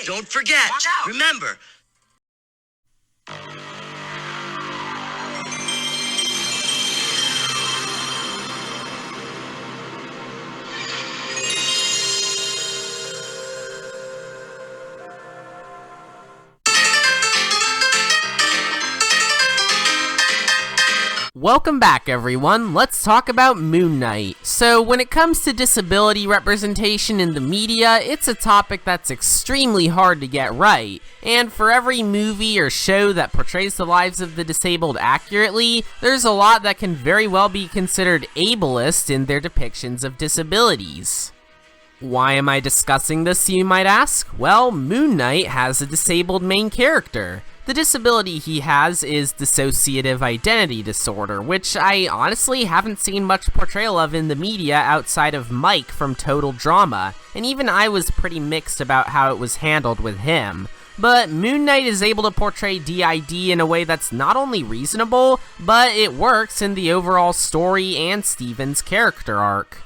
Don't forget. Watch out. Remember. Welcome back, everyone. Let's talk about Moon Knight. So, when it comes to disability representation in the media, it's a topic that's extremely hard to get right. And for every movie or show that portrays the lives of the disabled accurately, there's a lot that can very well be considered ableist in their depictions of disabilities. Why am I discussing this, you might ask? Well, Moon Knight has a disabled main character. The disability he has is dissociative identity disorder, which I honestly haven't seen much portrayal of in the media outside of Mike from Total Drama, and even I was pretty mixed about how it was handled with him. But Moon Knight is able to portray DID in a way that's not only reasonable, but it works in the overall story and Steven's character arc.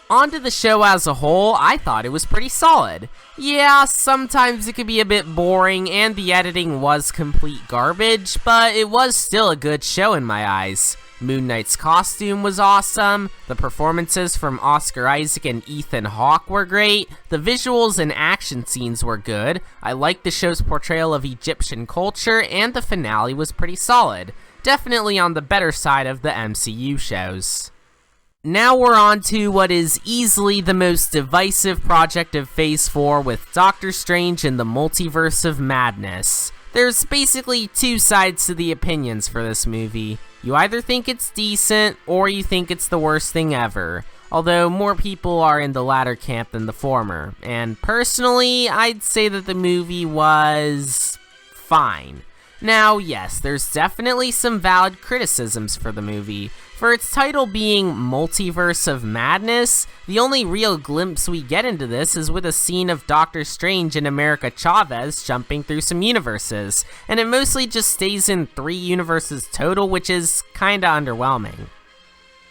Onto the show as a whole, I thought it was pretty solid. Yeah, sometimes it could be a bit boring and the editing was complete garbage, but it was still a good show in my eyes. Moon Knight's costume was awesome, the performances from Oscar Isaac and Ethan Hawke were great, the visuals and action scenes were good, I liked the show's portrayal of Egyptian culture, and the finale was pretty solid. Definitely on the better side of the MCU shows. Now we're on to what is easily the most divisive project of Phase 4 with Doctor Strange in the Multiverse of Madness. There's basically two sides to the opinions for this movie. You either think it's decent, or you think it's the worst thing ever. Although more people are in the latter camp than the former. And personally, I'd say that the movie was fine. Now, yes, there's definitely some valid criticisms for the movie. For its title being Multiverse of Madness, the only real glimpse we get into this is with a scene of Doctor Strange and America Chavez jumping through some universes, and it mostly just stays in 3 universes total, which is kinda underwhelming.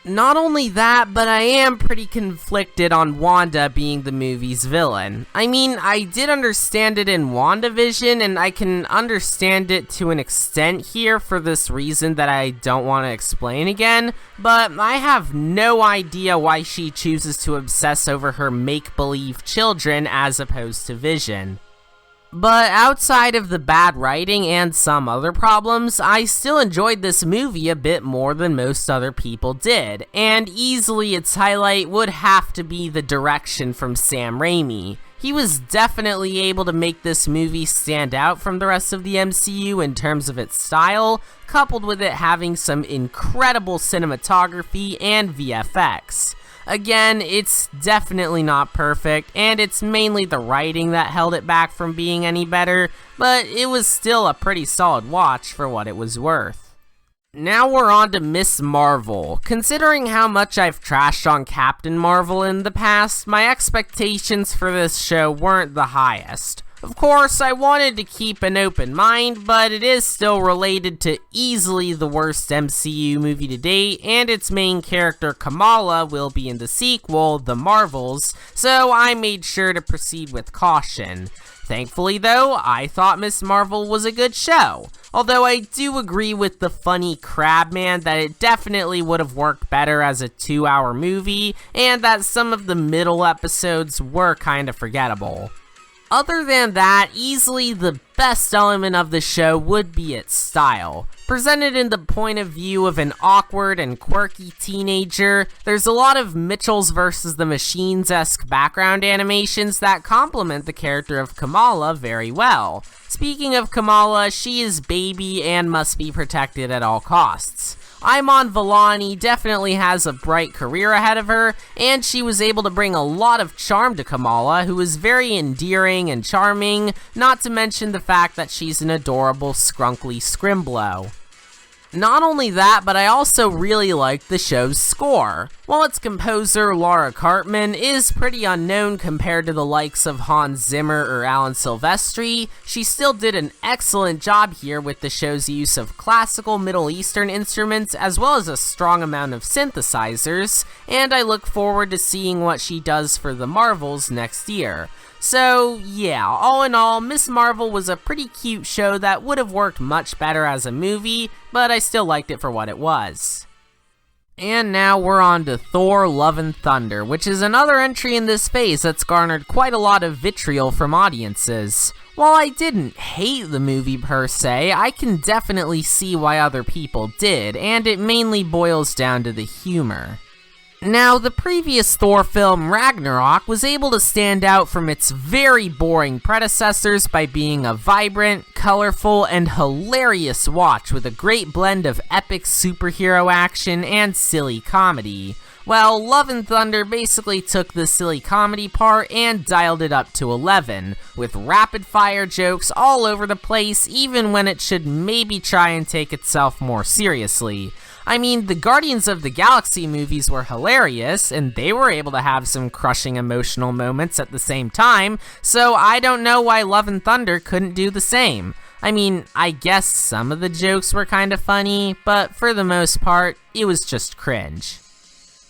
Not only that, but I am pretty conflicted on Wanda being the movie's villain. I mean, I did understand it in WandaVision, and I can understand it to an extent here for this reason that I don't want to explain again, but I have no idea why she chooses to obsess over her make-believe children as opposed to Vision. But outside of the bad writing and some other problems, I still enjoyed this movie a bit more than most other people did, and easily its highlight would have to be the direction from Sam Raimi. He was definitely able to make this movie stand out from the rest of the MCU in terms of its style, coupled with it having some incredible cinematography and VFX. Again, it's definitely not perfect, and it's mainly the writing that held it back from being any better, but it was still a pretty solid watch for what it was worth. Now we're on to Ms. Marvel. Considering how much I've trashed on Captain Marvel in the past, my expectations for this show weren't the highest. Of course, I wanted to keep an open mind, but it is still related to easily the worst MCU movie to date, and its main character Kamala will be in the sequel, The Marvels, so I made sure to proceed with caution. Thankfully though, I thought Ms. Marvel was a good show. Although I do agree with the funny Crabman that it definitely would have worked better as a 2-hour movie, and that some of the middle episodes were kinda forgettable. Other than that, easily the best element of the show would be its style. Presented in the point of view of an awkward and quirky teenager, there's a lot of Mitchells vs. the Machines-esque background animations that complement the character of Kamala very well. Speaking of Kamala, she is baby and must be protected at all costs. Iman Vellani definitely has a bright career ahead of her, and she was able to bring a lot of charm to Kamala, who is very endearing and charming, not to mention the fact that she's an adorable, scrunkly scrimblow. Not only that, but I also really liked the show's score. While its composer, Laura Cartman, is pretty unknown compared to the likes of Hans Zimmer or Alan Silvestri, she still did an excellent job here with the show's use of classical Middle Eastern instruments as well as a strong amount of synthesizers, and I look forward to seeing what she does for the Marvels next year. So yeah, all in all, Ms. Marvel was a pretty cute show that would have worked much better as a movie, but I still liked it for what it was. And now we're on to Thor: Love and Thunder, which is another entry in this phase that's garnered quite a lot of vitriol from audiences. While I didn't hate the movie per se, I can definitely see why other people did, and it mainly boils down to the humor. Now, the previous Thor film, Ragnarok, was able to stand out from its very boring predecessors by being a vibrant, colorful, and hilarious watch with a great blend of epic superhero action and silly comedy. Well, Love and Thunder basically took the silly comedy part and dialed it up to 11, with rapid-fire jokes all over the place, even when it should maybe try and take itself more seriously. I mean, the Guardians of the Galaxy movies were hilarious, and they were able to have some crushing emotional moments at the same time, so I don't know why Love and Thunder couldn't do the same. I mean, I guess some of the jokes were kind of funny, but for the most part, it was just cringe.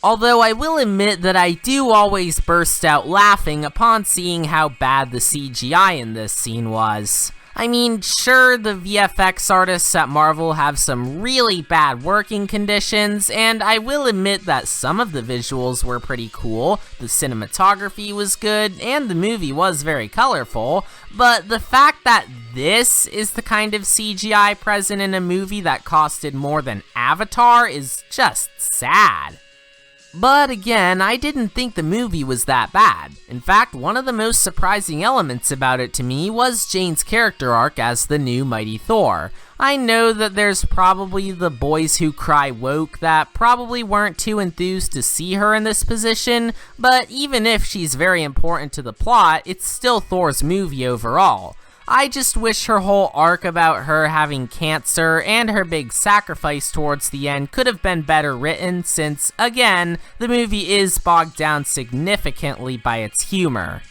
Although I will admit that I do always burst out laughing upon seeing how bad the CGI in this scene was. I mean, sure, the VFX artists at Marvel have some really bad working conditions, and I will admit that some of the visuals were pretty cool, the cinematography was good, and the movie was very colorful, but the fact that this is the kind of CGI present in a movie that costed more than Avatar is just sad. But again, I didn't think the movie was that bad. In fact, one of the most surprising elements about it to me was Jane's character arc as the new Mighty Thor. I know that there's probably the boys who cry woke that probably weren't too enthused to see her in this position, but even if she's very important to the plot, it's still Thor's movie overall. I just wish her whole arc about her having cancer and her big sacrifice towards the end could have been better written since, again, the movie is bogged down significantly by its humor.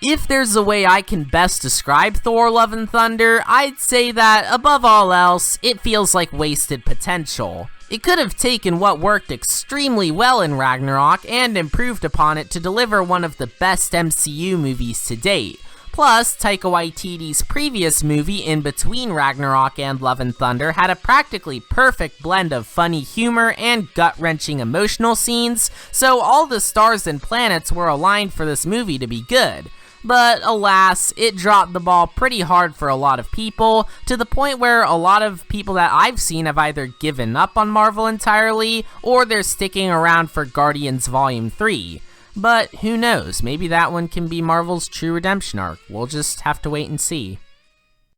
If there's a way I can best describe Thor: Love and Thunder, I'd say that, above all else, it feels like wasted potential. It could have taken what worked extremely well in Ragnarok and improved upon it to deliver one of the best MCU movies to date. Plus, Taika Waititi's previous movie in between Ragnarok and Love and Thunder had a practically perfect blend of funny humor and gut-wrenching emotional scenes, so all the stars and planets were aligned for this movie to be good. But alas, it dropped the ball pretty hard for a lot of people, to the point where a lot of people that I've seen have either given up on Marvel entirely, or they're sticking around for Guardians Volume 3. But who knows, maybe that one can be Marvel's true redemption arc. We'll just have to wait and see.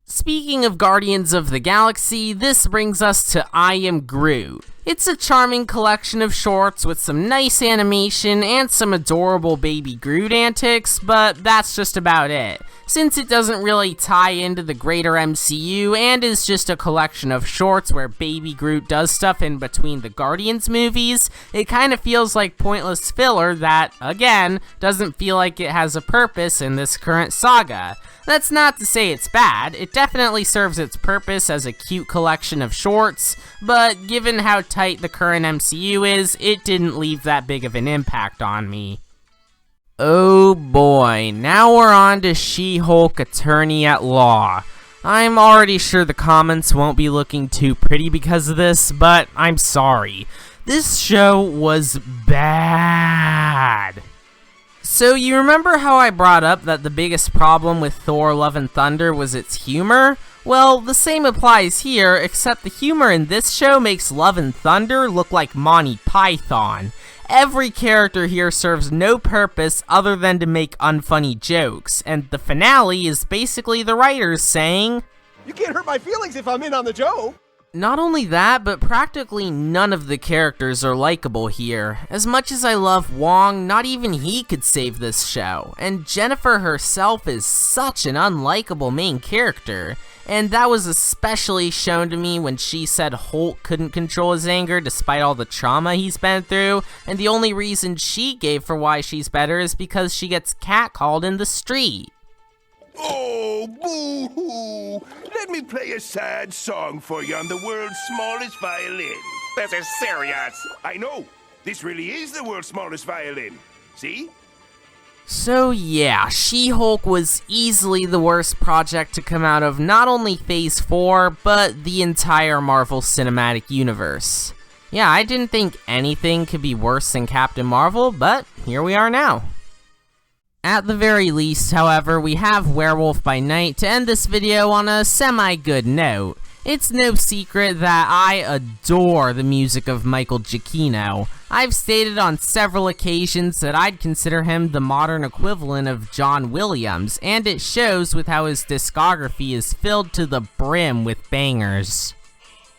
Speaking of Guardians of the Galaxy, this brings us to I Am Groot. It's a charming collection of shorts with some nice animation and some adorable baby Groot antics, but that's just about it. Since it doesn't really tie into the greater MCU and is just a collection of shorts where baby Groot does stuff in between the Guardians movies, it kind of feels like pointless filler that, again, doesn't feel like it has a purpose in this current saga. That's not to say it's bad, it definitely serves its purpose as a cute collection of shorts, but given how tight the current MCU is, it didn't leave that big of an impact on me. Oh boy, now we're on to She-Hulk Attorney at Law. I'm already sure the comments won't be looking too pretty because of this, but I'm sorry. This show was bad. So you remember how I brought up that the biggest problem with Thor: Love and Thunder was its humor? Well, the same applies here, except the humor in this show makes Love and Thunder look like Monty Python. Every character here serves no purpose other than to make unfunny jokes, and the finale is basically the writers saying, "You can't hurt my feelings if I'm in on the joke." Not only that, but practically none of the characters are likable here. As much as I love Wong, not even he could save this show, and Jennifer herself is such an unlikable main character. And that was especially shown to me when she said Holt couldn't control his anger despite all the trauma he's been through, and the only reason she gave for why she's better is because she gets catcalled in the street. Oh, boo-hoo! Let me play a sad song for you on the world's smallest violin. This is serious. I know. This really is the world's smallest violin. See? So yeah, She-Hulk was easily the worst project to come out of not only Phase 4, but the entire Marvel Cinematic Universe. Yeah, I didn't think anything could be worse than Captain Marvel, but here we are now. At the very least, however, we have Werewolf by Night to end this video on a semi-good note. It's no secret that I adore the music of Michael Giacchino. I've stated on several occasions that I'd consider him the modern equivalent of John Williams, and it shows with how his discography is filled to the brim with bangers.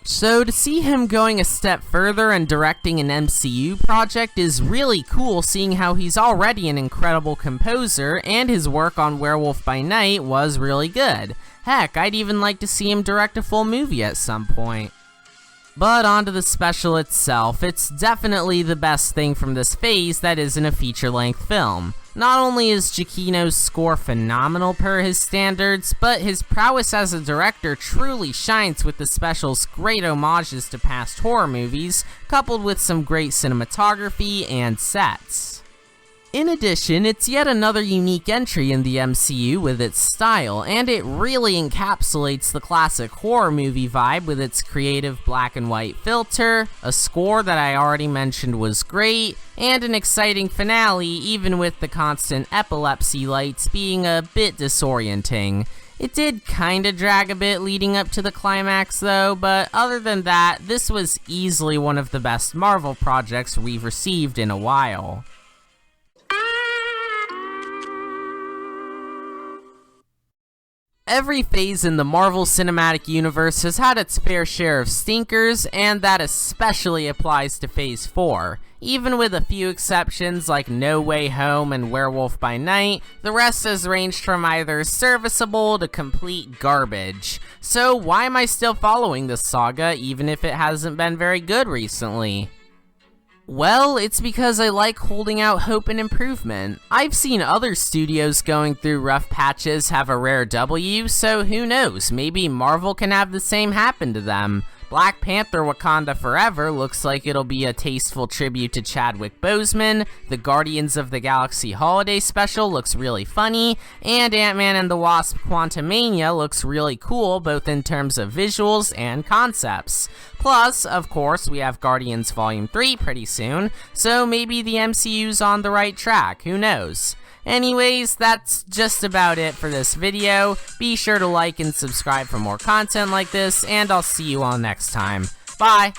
So to see him going a step further and directing an MCU project is really cool, seeing how he's already an incredible composer and his work on Werewolf by Night was really good. Heck, I'd even like to see him direct a full movie at some point. But onto the special itself, it's definitely the best thing from this phase that isn't a feature-length film. Not only is Giacchino's score phenomenal per his standards, but his prowess as a director truly shines with the special's great homages to past horror movies, coupled with some great cinematography and sets. In addition, it's yet another unique entry in the MCU with its style, and it really encapsulates the classic horror movie vibe with its creative black and white filter, a score that I already mentioned was great, and an exciting finale even with the constant epilepsy lights being a bit disorienting. It did kinda drag a bit leading up to the climax though, but other than that, this was easily one of the best Marvel projects we've received in a while. Every phase in the Marvel Cinematic Universe has had its fair share of stinkers, and that especially applies to Phase 4. Even with a few exceptions like No Way Home and Werewolf by Night, the rest has ranged from either serviceable to complete garbage. So why am I still following this saga even if it hasn't been very good recently? Well, it's because I like holding out hope and improvement. I've seen other studios going through rough patches have a rare W, so who knows, maybe Marvel can have the same happen to them. Black Panther Wakanda Forever looks like it'll be a tasteful tribute to Chadwick Boseman, the Guardians of the Galaxy Holiday Special looks really funny, and Ant-Man and the Wasp Quantumania looks really cool both in terms of visuals and concepts. Plus, of course, we have Guardians Volume 3 pretty soon, so maybe the MCU's on the right track, who knows. Anyways, that's just about it for this video. Be sure to like and subscribe for more content like this, and I'll see you all next time. Bye!